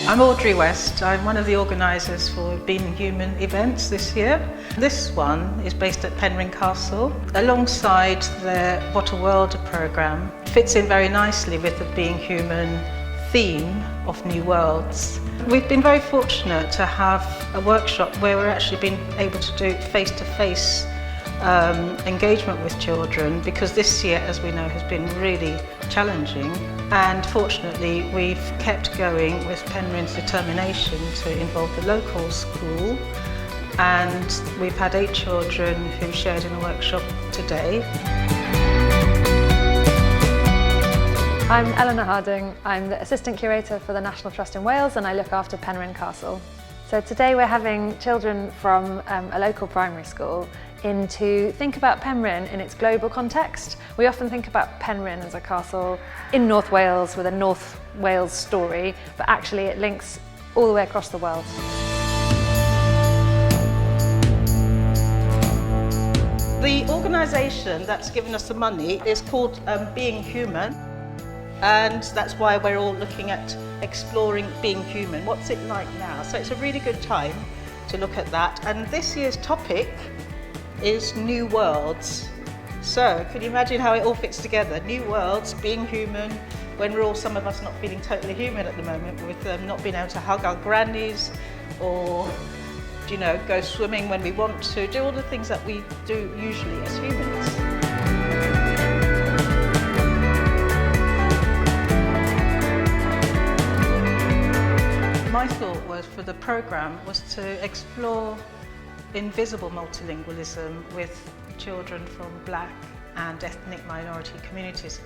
I'm Audrey West. I'm one of the organisers for Being Human events this year. This one is based at Penrhyn Castle alongside their What a World programme. Fits in very nicely with the Being Human theme of New Worlds. We've been very fortunate to have a workshop where we're actually been able to do face-to-face engagement with children, because this year, as we know, has been really challenging, and fortunately we've kept going with Penrhyn's determination to involve the local school, and we've had 8 children who shared in a workshop today. I'm Eleanor Harding. I'm the Assistant Curator for the National Trust in Wales, and I look after Penrhyn Castle. So today we're having children from a local primary school in to think about Penrhyn in its global context. We often think about Penrhyn as a castle in North Wales with a North Wales story, but actually it links all the way across the world. The organisation that's given us the money is called Being Human, and that's why we're all looking at exploring being human. What's it like now? So it's a really good time to look at that, and this year's topic is New Worlds. So can you imagine how it all fits together? New worlds, being human, when we're all, some of us, not feeling totally human at the moment, with not being able to hug our grannies or, you know, go swimming when we want to, do all the things that we do usually as humans. My thought was, for the programme, was to explore invisible multilingualism with children from black and ethnic minority communities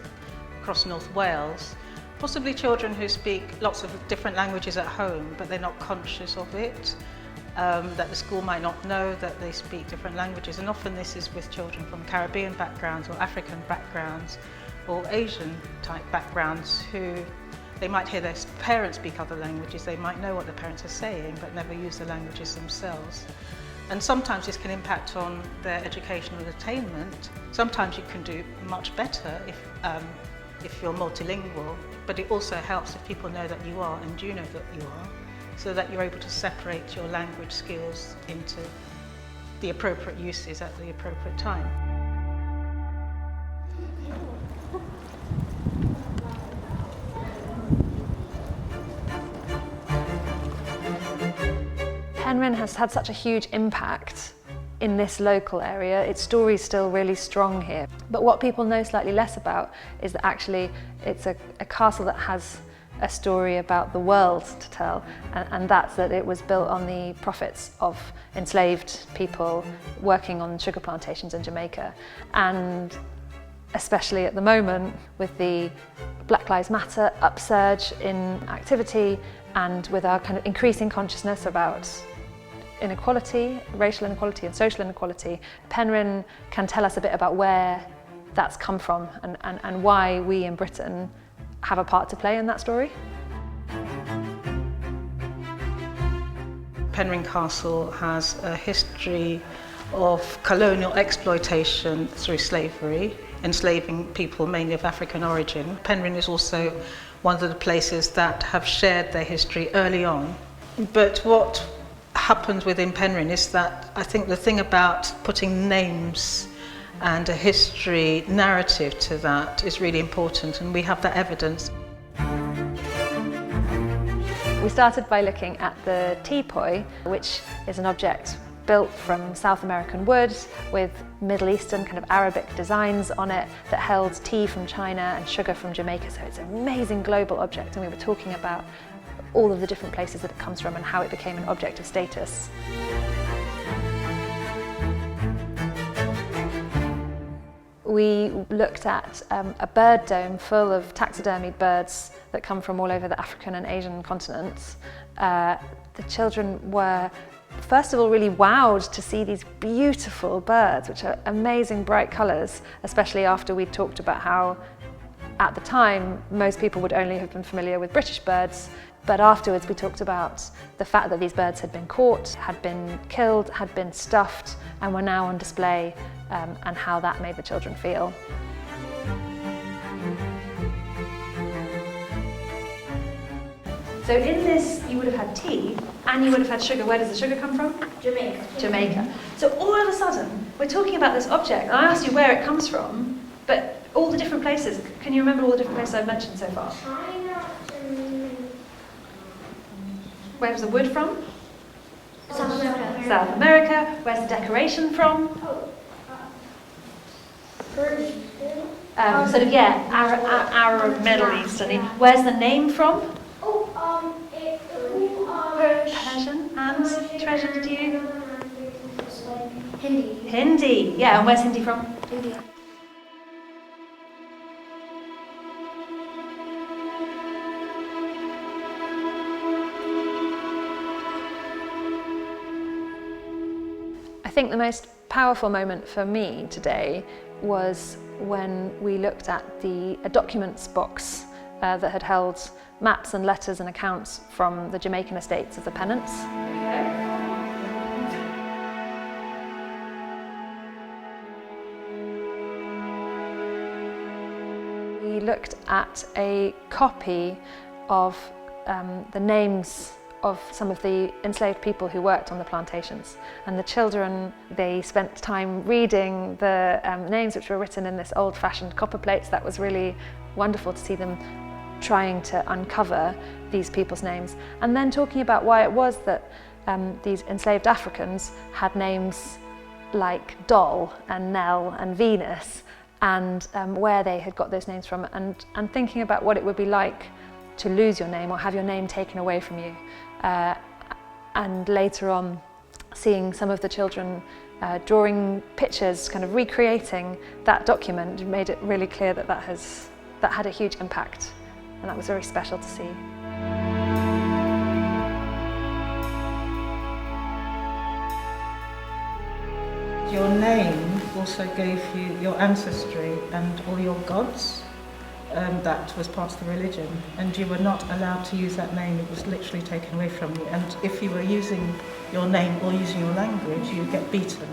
across North Wales. Possibly children who speak lots of different languages at home, but they're not conscious of it, that the school might not know that they speak different languages. And often this is with children from Caribbean backgrounds or African backgrounds or Asian type backgrounds, who they might hear their parents speak other languages, they might know what their parents are saying, but never use the languages themselves. And sometimes this can impact on their educational attainment. Sometimes you can do much better if you're multilingual, but it also helps if people know that you are, and you know that you are, so that you're able to separate your language skills into the appropriate uses at the appropriate time. Penrhyn has had such a huge impact in this local area. Its story's still really strong here. But what people know slightly less about is that actually it's a castle that has a story about the world to tell, and that's that it was built on the profits of enslaved people working on sugar plantations in Jamaica. And especially at the moment, with the Black Lives Matter upsurge in activity, and with our kind of increasing consciousness about inequality, racial inequality and social inequality, Penrhyn can tell us a bit about where that's come from and why we in Britain have a part to play in that story. Penrhyn Castle has a history of colonial exploitation through slavery, enslaving people mainly of African origin. Penrhyn is also one of the places that have shared their history early on. But what happens within Penrhyn is that I think the thing about putting names and a history narrative to that is really important, and we have that evidence. We started by looking at the teapoy, which is an object built from South American wood with Middle Eastern kind of Arabic designs on it that held tea from China and sugar from Jamaica. So it's an amazing global object, and we were talking about all of the different places that it comes from and how it became an object of status. We looked at a bird dome full of taxidermied birds that come from all over the African and Asian continents. The children were, first of all, really wowed to see these beautiful birds, which are amazing bright colours, especially after we talked about how, at the time, most people would only have been familiar with British birds. But afterwards we talked about the fact that these birds had been caught, had been killed, had been stuffed, and were now on display, and how that made the children feel. So in this, you would have had tea, and you would have had sugar. Where does the sugar come from? Jamaica. Jamaica. So all of a sudden, we're talking about this object, and I asked you where it comes from, but all the different places. Can you remember all the different places I've mentioned so far? China. Where's the wood from? South America. South America. Where's the decoration from? Persian. Sort of, yeah, Arab, Middle Eastern. Where's the name from? Persian. And treasure, did you? Hindi. Hindi. Yeah, and where's Hindi from? India. I think the most powerful moment for me today was when we looked at a documents box that had held maps and letters and accounts from the Jamaican estates of the Penrhyns. We looked at a copy of the names of some of the enslaved people who worked on the plantations, and the children, they spent time reading the names which were written in this old-fashioned copper plates. That was really wonderful to see them trying to uncover these people's names, and then talking about why it was that these enslaved Africans had names like Doll and Nell and Venus, and where they had got those names from, and thinking about what it would be like to lose your name or have your name taken away from you. And later on, seeing some of the children drawing pictures, kind of recreating that document, made it really clear that that had a huge impact, and that was very special to see. Your name also gave you your ancestry and all your gods. That was part of the religion, and you were not allowed to use that name. It was literally taken away from you, and if you were using your name or using your language, you'd get beaten.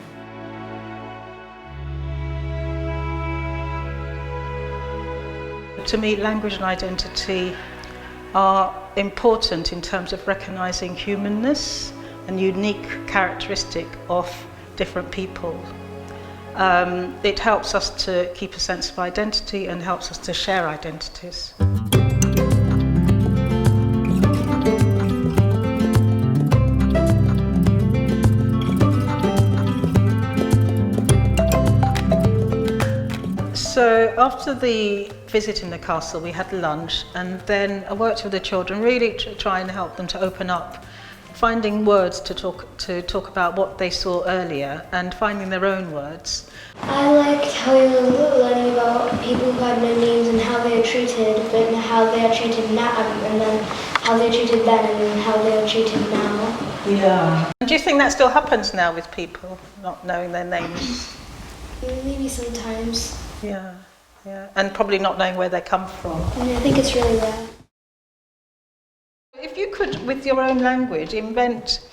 To me, language and identity are important in terms of recognising humanness and unique characteristic of different people. It helps us to keep a sense of identity and helps us to share identities. So after the visit in the castle, we had lunch, and then I worked with the children, really to try and help them to open up, finding words to talk about what they saw earlier and finding their own words. I liked how we were learning about people who had no names and how they are treated, but how they are treated now, and then how they are treated then, and then how they are treated now. Yeah. And do you think that still happens now with people not knowing their names? Maybe sometimes. Yeah, yeah. And probably not knowing where they come from. And I think it's really rare. If you could, with your own language, invent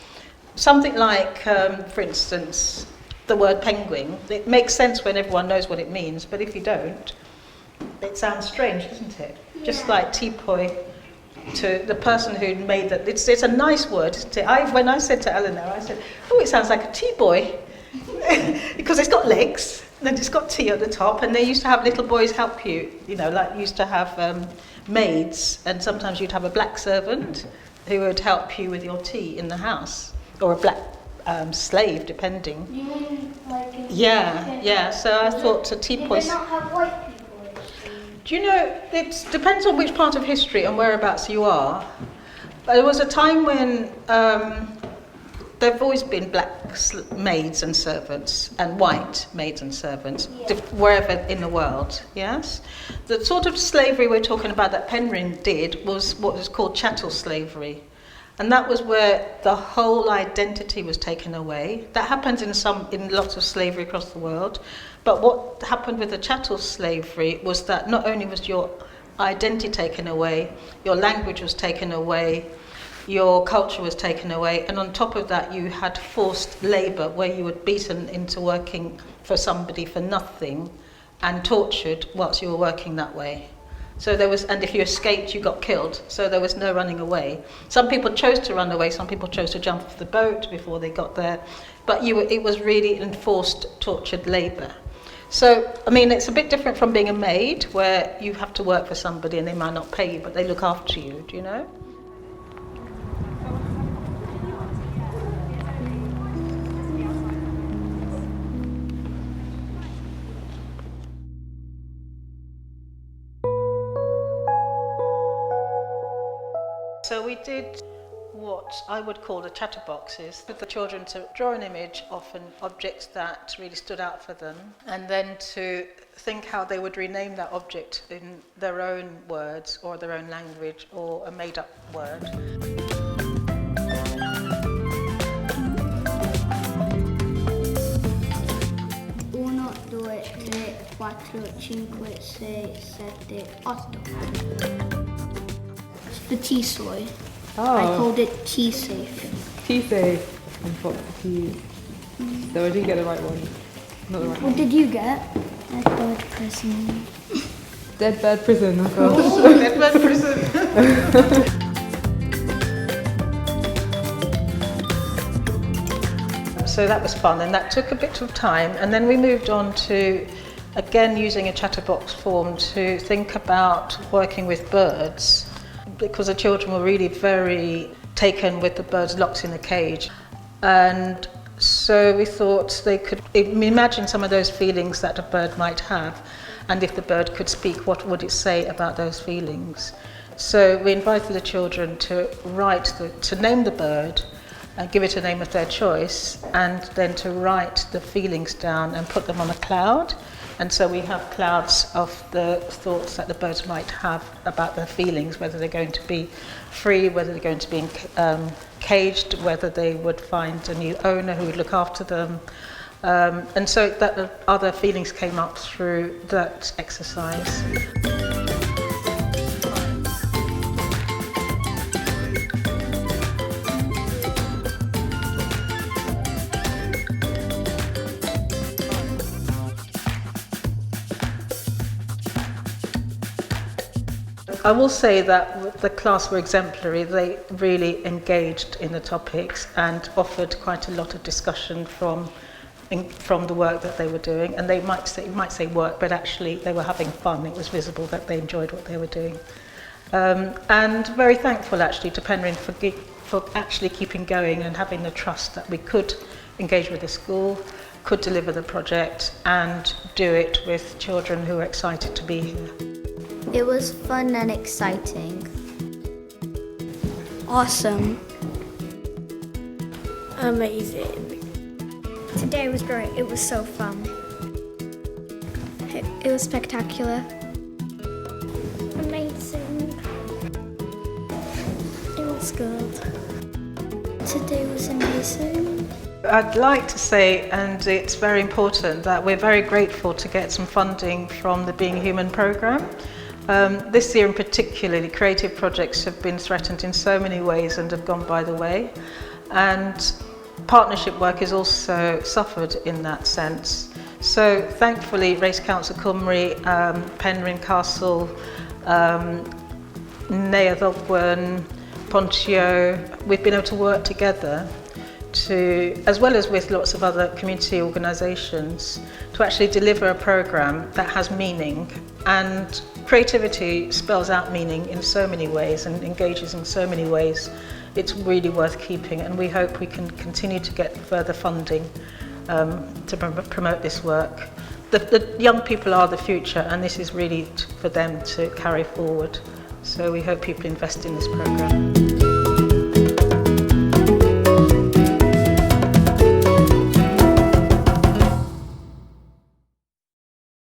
something like, for instance, the word penguin, it makes sense when everyone knows what it means, but if you don't, it sounds strange, doesn't it? Yeah. Just like teapoy, to the person who made that, it's a nice word, isn't it? When I said to Eleanor, I said, oh, it sounds like a tea boy, because it's got legs, and then it's got tea at the top, and they used to have little boys help you, like used to have maids, and sometimes you'd have a black servant who would help you with your tea in the house, or a black slave, depending. You mean like in Yeah. So I thought a teapoy. Did they not have white people? Do you know? It depends on which part of history and whereabouts you are. But there was a time when there've always been black maids and servants and white maids and servants, wherever in the world, yes? The sort of slavery we're talking about that Penrhyn did was what was called chattel slavery. And that was where the whole identity was taken away. That happens in lots of slavery across the world. But what happened with the chattel slavery was that not only was your identity taken away, your language was taken away, your culture was taken away, and on top of that you had forced labour where you were beaten into working for somebody for nothing and tortured whilst you were working that way. So there was, and if you escaped, you got killed. So there was no running away. Some people chose to run away. Some people chose to jump off the boat before they got there. But it was really enforced, tortured labour. So, I mean, it's a bit different from being a maid, where you have to work for somebody and they might not pay you, but they look after you, do you know? So we did what I would call the chatterboxes, for the children to draw an image of an object that really stood out for them, and then to think how they would rename that object in their own words or their own language or a made-up word. 1, 2, 3, 4, 5, 6, 7, 8. The tea soy. Oh. I called it tea safe. Tea safe and Fox the Keys. So I didn't get the right one. Not the right What one. did you get? Dead bird prison. Dead Bird Prison, oh gosh. Oh, Dead Bird Prison! So that was fun, and that took a bit of time, and then we moved on to, again, using a chatterbox form to think about working with birds, because the children were really very taken with the birds locked in a cage. And so we thought they could imagine some of those feelings that a bird might have, and if the bird could speak, what would it say about those feelings? So we invited the children to to name the bird and give it a name of their choice, and then to write the feelings down and put them on a cloud. And so we have clouds of the thoughts that the birds might have about their feelings, whether they're going to be free, whether they're going to be caged, whether they would find a new owner who would look after them. And so that other feelings came up through that exercise. I will say that the class were exemplary. They really engaged in the topics and offered quite a lot of discussion from the work that they were doing. And you might say work, but actually they were having fun. It was visible that they enjoyed what they were doing. And very thankful actually to Penrhyn for actually keeping going and having the trust that we could engage with the school, could deliver the project and do it with children who were excited to be here. It was fun and exciting. Awesome. Amazing. Today was great. It was so fun. It was spectacular. Amazing. It was good. Today was amazing. I'd like to say, and it's very important, that we're very grateful to get some funding from the Being Human programme. This year in particular, creative projects have been threatened in so many ways and have gone by the way. And partnership work has also suffered in that sense. So thankfully, Race Council Cymru, Penrhyn Castle, Neuadd Ogwen, Pontio, we've been able to work together as well as with lots of other community organisations, to actually deliver a programme that has meaning. And creativity spells out meaning in so many ways and engages in so many ways. It's really worth keeping, and we hope we can continue to get further funding to promote this work. The young people are the future, and this is really for them to carry forward. So we hope people invest in this programme.